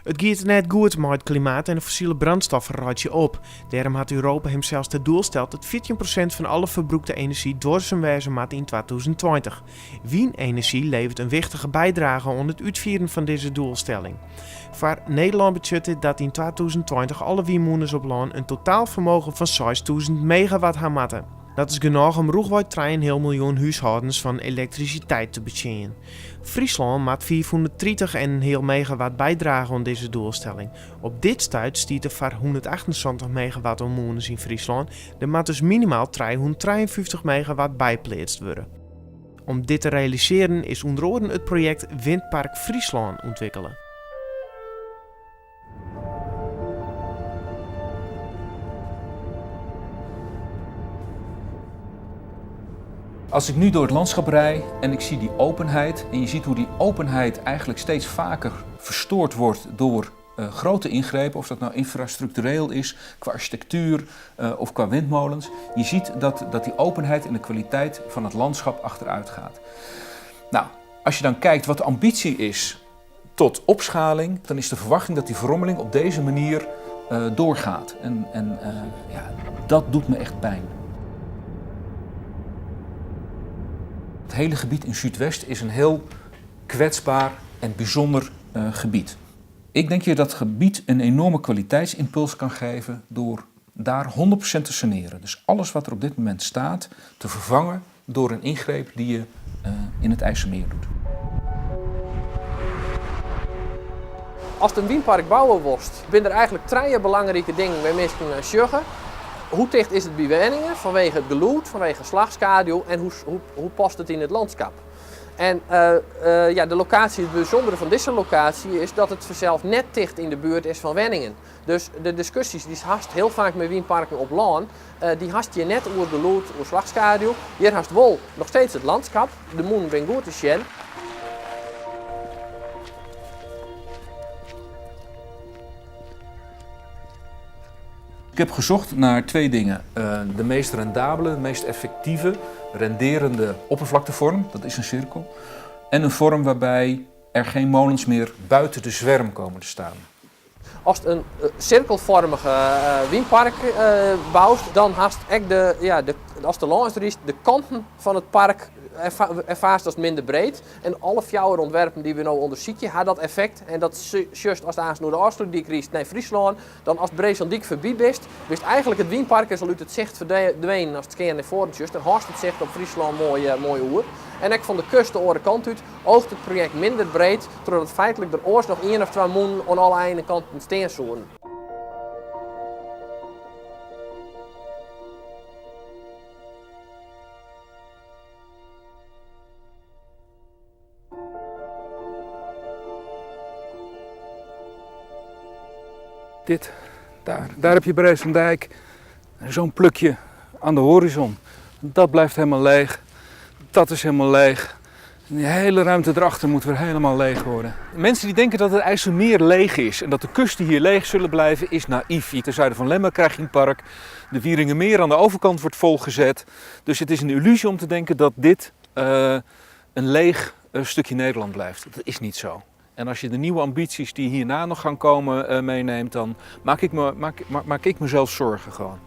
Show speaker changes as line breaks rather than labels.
Het gaat net goed met het klimaat en de fossiele brandstoffen raad je op. Daarom had Europa hem zelfs ten doel gesteld dat 14% van alle verbruikte energie doorwezen moet in 2020. Wienenergie levert een wichtige bijdrage aan het uitvieren van deze doelstelling. Voor Nederland budgetten dat in 2020 alle wiemoeders op land een totaalvermogen van 6000 megawatt gaan matten. Dat is genoeg om roegwijd 3,5 miljoen huishoudens van elektriciteit te betjenen. Friesland maakt 430,5 megawatt bijdragen aan deze doelstelling. Op dit stuit stiet er voor 178 megawatt omwoners in Friesland. Er moet dus minimaal 353 megawatt bijgeplaatst worden. Om dit te realiseren is onder andere het project Windpark Friesland ontwikkelen.
Als ik nu door het landschap rijd en ik zie die openheid en je ziet hoe die openheid eigenlijk steeds vaker verstoord wordt door grote ingrepen, of dat nou infrastructureel is, qua architectuur of qua windmolens. Je ziet dat die openheid en de kwaliteit van het landschap achteruit gaat. Nou, als je dan kijkt wat de ambitie is tot opschaling, dan is de verwachting dat die verrommeling op deze manier doorgaat. En dat doet me echt pijn. Het hele gebied in Zuidwest is een heel kwetsbaar en bijzonder gebied. Ik denk dat het gebied een enorme kwaliteitsimpuls kan geven door daar 100% te saneren. Dus alles wat er op dit moment staat te vervangen door een ingreep die je in het IJsselmeer doet.
Als het een windpark bouwen wordt, zijn er eigenlijk 3 belangrijke dingen waar mensen kunnen zeggen. Hoe dicht is het bij woningen vanwege het geluid, vanwege slagschaduw en hoe past het in het landschap? En de locatie, het bijzondere van deze locatie is dat het vanzelf net dicht in de buurt is van woningen. Dus de discussies die haast heel vaak met windparken op land, die haast je net over geluid, over slagschaduw. Hier haast wel nog steeds het landschap, de moon ben goed te zien.
Ik heb gezocht naar 2 dingen. De meest rendabele, de meest effectieve, renderende oppervlaktevorm, dat is een cirkel. En een vorm waarbij er geen molens meer buiten de zwerm komen te staan.
Als het een cirkelvormige windpark bouwt, dan haast als de langs is, de kanten van het park ervaart als minder breed. En alle fjouwer ontwerpen die we nu onderzoeken, had dat effect. En dat is juist als de naar de Oostelijk riest naar Friesland, dan als Breeslandiek voorbij wist eigenlijk het windpark is al uit het zicht verdwenen als het keer naar voren is. Dan haast het zicht op Friesland mooi oer. En ik van de kust de andere kant uit oogt het project minder breed, terwijl het feitelijk er oors nog 1 of 2 maanden aan alle einde kanten steen zouden.
Dit, daar heb je Breeslanddijk, zo'n plukje aan de horizon. Dat blijft helemaal leeg, dat is helemaal leeg. En die hele ruimte erachter moet weer helemaal leeg worden. Mensen die denken dat het IJsselmeer leeg is en dat de kusten hier leeg zullen blijven, is naïef. Ten zuiden van Lemmer krijg je een park, de Wieringermeer aan de overkant wordt volgezet. Dus het is een illusie om te denken dat dit een leeg stukje Nederland blijft. Dat is niet zo. En als je de nieuwe ambities die hierna nog gaan komen meeneemt, dan maak ik me zelf zorgen gewoon.